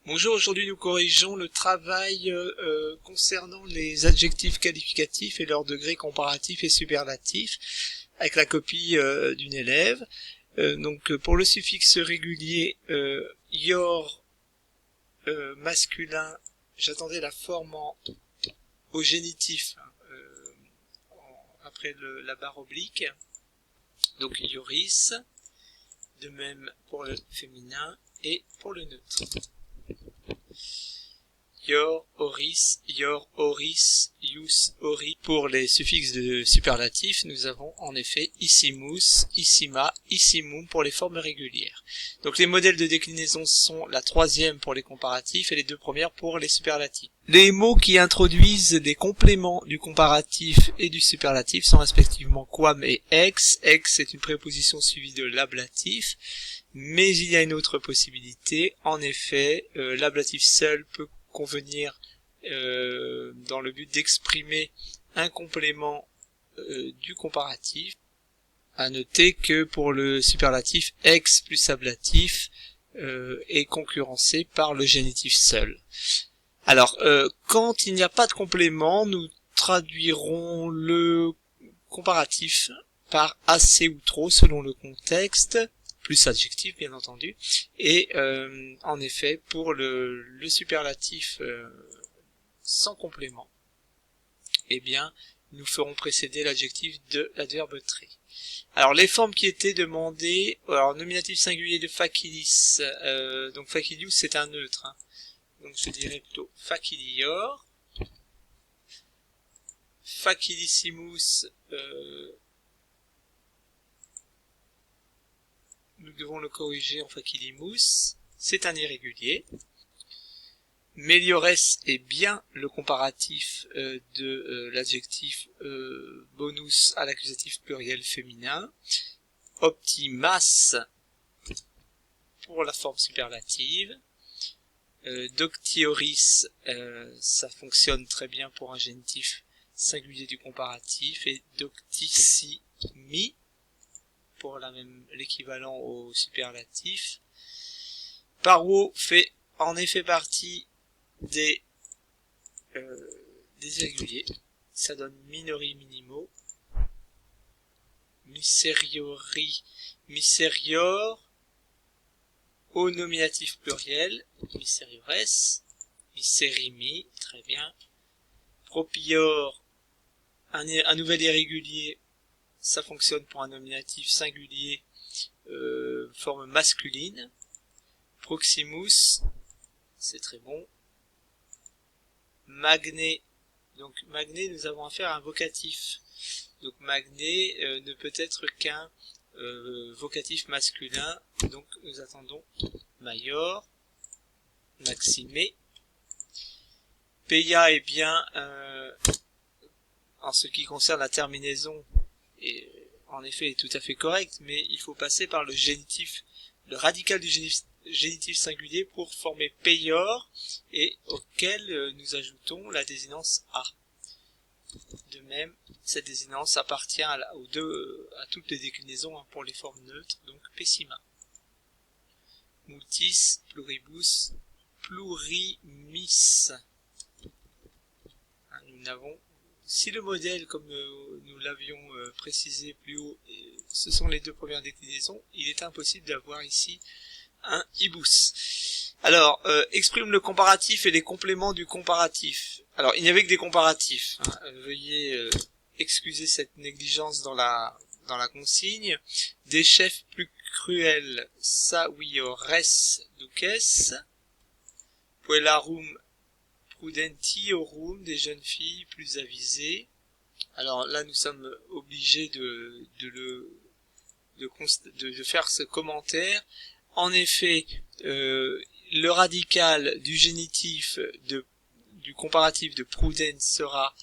Bonjour, aujourd'hui nous corrigeons le travail concernant les adjectifs qualificatifs et leurs degrés comparatifs et superlatifs avec la copie d'une élève. Donc pour le suffixe régulier your masculin, j'attendais la forme au génitif après la barre oblique, donc yoris, de même pour le féminin et pour le neutre. Your, oris, ius, ori. Pour les suffixes de superlatifs, nous avons en effet issimus, issima, issimum pour les formes régulières. Donc les modèles de déclinaison sont la troisième pour les comparatifs et les deux premières pour les superlatifs. Les mots qui introduisent des compléments du comparatif et du superlatif sont respectivement quam et ex. Ex est une préposition suivie de l'ablatif. Mais il y a une autre possibilité. En effet, l'ablatif seul peut convenir dans le but d'exprimer un complément du comparatif. À noter que pour le superlatif, ex plus ablatif est concurrencé par le génitif seul. Alors, quand il n'y a pas de complément, nous traduirons le comparatif par assez ou trop selon le contexte, plus adjectif bien entendu, et en effet pour le superlatif sans complément, eh bien nous ferons précéder l'adjectif de l'adverbe trait. Alors les formes qui étaient demandées, alors nominatif singulier de facilis, donc facilius c'est un neutre, hein. Donc je dirais plutôt facilior, facilissimus, nous devons le corriger en facilimus, c'est un irrégulier. Meliores est bien le comparatif de l'adjectif bonus à l'accusatif pluriel féminin. Optimas pour la forme superlative. Doctioris, ça fonctionne très bien pour un génitif singulier du comparatif. Et doctissimi pour l'équivalent au superlatif. Paro fait en effet partie des irréguliers. Ça donne minori minimo. Miseriori, miserior, au nominatif pluriel, miseriores, miserimi, très bien. Propior, un nouvel irrégulier, ça fonctionne pour un nominatif singulier, forme masculine. Proximus, c'est très bon. Magné, donc magné, nous avons affaire à un vocatif. Donc magné ne peut être qu'un vocatif masculin, donc nous attendons maior, maximé. Peia est bien, en ce qui concerne la terminaison, et en effet est tout à fait correct, mais il faut passer par le génitif, le radical du génitif singulier pour former peior, et auquel nous ajoutons la désinence a. De même, cette désinence appartient à toutes les déclinaisons pour les formes neutres, donc pessima. Multis, pluribus, plurimis. Nous n'avons, si le modèle, comme nous l'avions précisé plus haut, ce sont les deux premières déclinaisons, il est impossible d'avoir ici un ibus. Alors, exprime le comparatif et les compléments du comparatif. Alors, il n'y avait que des comparatifs. Hein. Veuillez excuser cette négligence dans la consigne. Des chefs plus cruels, saviores duces. Puellarum prudentiorum, des jeunes filles plus avisées. Alors là, nous sommes obligés de faire ce commentaire. En effet, le radical du génitif du comparatif de prudent sera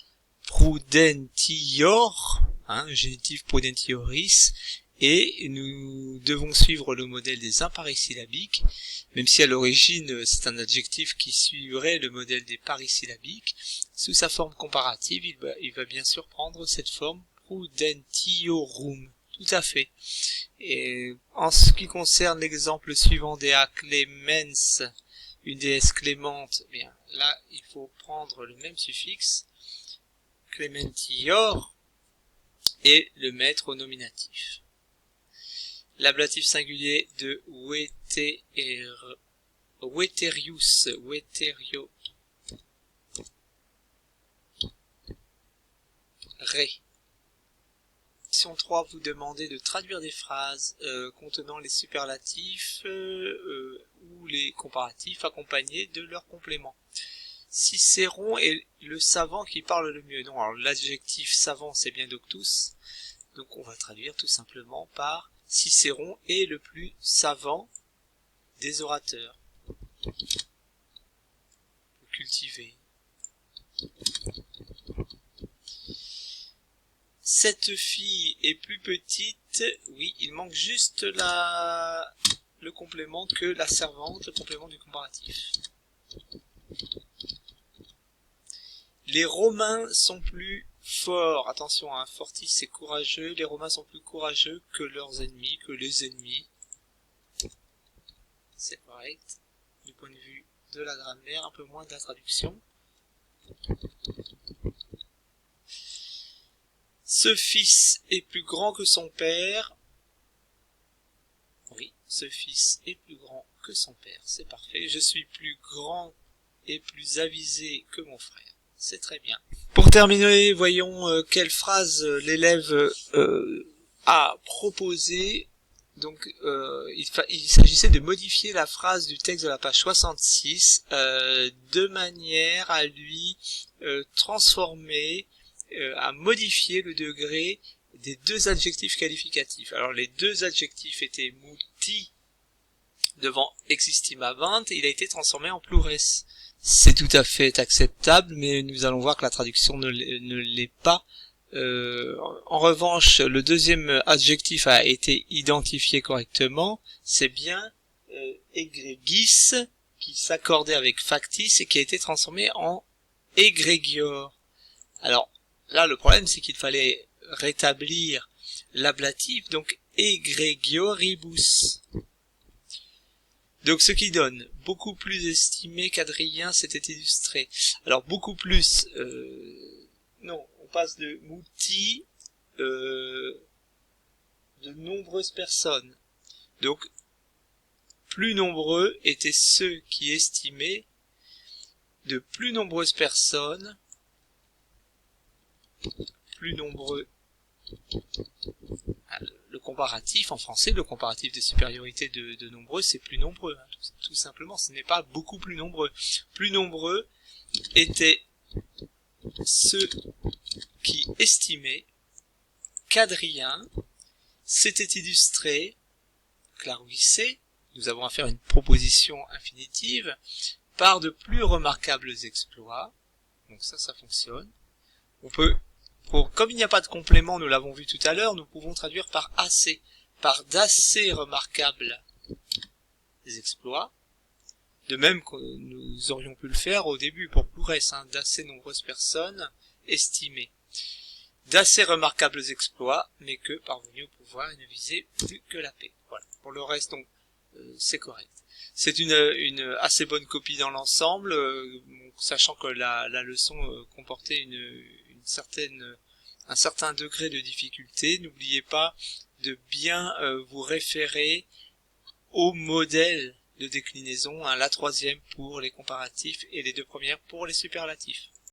prudentior, génitif prudentioris, et nous devons suivre le modèle des imparisyllabiques, même si à l'origine c'est un adjectif qui suivrait le modèle des parisyllabiques. Sous sa forme comparative, il va bien sûr prendre cette forme prudentiorum. Tout à fait. Et en ce qui concerne l'exemple suivant des clemens, une déesse clémente, eh bien là il faut prendre le même suffixe, clementior, et le mettre au nominatif. L'ablatif singulier de Weterius, Weterio, Ré. Question 3, vous demandez de traduire des phrases contenant les superlatifs ou les comparatifs accompagnés de leurs compléments. Cicéron est le savant qui parle le mieux. Non, alors l'adjectif savant c'est bien doctus, donc on va traduire tout simplement par Cicéron est le plus savant des orateurs. Cultivé. Cette fille est plus petite, oui, il manque juste le complément que la servante, le complément du comparatif. Les Romains sont plus forts, attention, hein, fortis c'est courageux, les Romains sont plus courageux que leurs ennemis, que les ennemis. C'est correct, du point de vue de la grammaire, un peu moins de la traduction. Ce fils est plus grand que son père. Oui, ce fils est plus grand que son père, c'est parfait. Je suis plus grand et plus avisé que mon frère. C'est très bien. Pour terminer, voyons quelle phrase l'élève a proposée. Donc, il s'agissait de modifier la phrase du texte de la page 66 de manière à lui transformer, à modifier le degré des deux adjectifs qualificatifs. Alors, les deux adjectifs étaient muti devant existimavant, il a été transformé en plures. C'est tout à fait acceptable, mais nous allons voir que la traduction ne l'est pas. En revanche, le deuxième adjectif a été identifié correctement. C'est bien egregis qui s'accordait avec factis et qui a été transformé en egregior. Alors là, le problème, c'est qu'il fallait rétablir l'ablatif, donc egregioribus. Donc ce qui donne beaucoup plus estimé qu'Adrien s'était illustré. Alors beaucoup plus, non, on passe de muti, de nombreuses personnes. Donc plus nombreux étaient ceux qui estimaient de plus nombreuses personnes, plus nombreux. Le comparatif en français, le comparatif de supériorité de nombreux, c'est plus nombreux, hein, tout simplement, ce n'est pas beaucoup plus nombreux. Plus nombreux étaient ceux qui estimaient qu'Adrien s'était illustré, clarouissé, nous avons à faire une proposition infinitive, par de plus remarquables exploits. Donc ça fonctionne. On peut, comme il n'y a pas de complément, nous l'avons vu tout à l'heure, nous pouvons traduire par assez, par d'assez remarquables exploits. De même que nous aurions pu le faire au début pour plures, hein, d'assez nombreuses personnes estimées. D'assez remarquables exploits, mais que, parvenus au pouvoir, ils ne visaient plus que la paix. Voilà. Pour le reste, donc, c'est correct. C'est une assez bonne copie dans l'ensemble, sachant que la leçon comportait un certain degré de difficulté. N'oubliez pas de bien vous référer au modèle de déclinaison, hein, la troisième pour les comparatifs et les deux premières pour les superlatifs.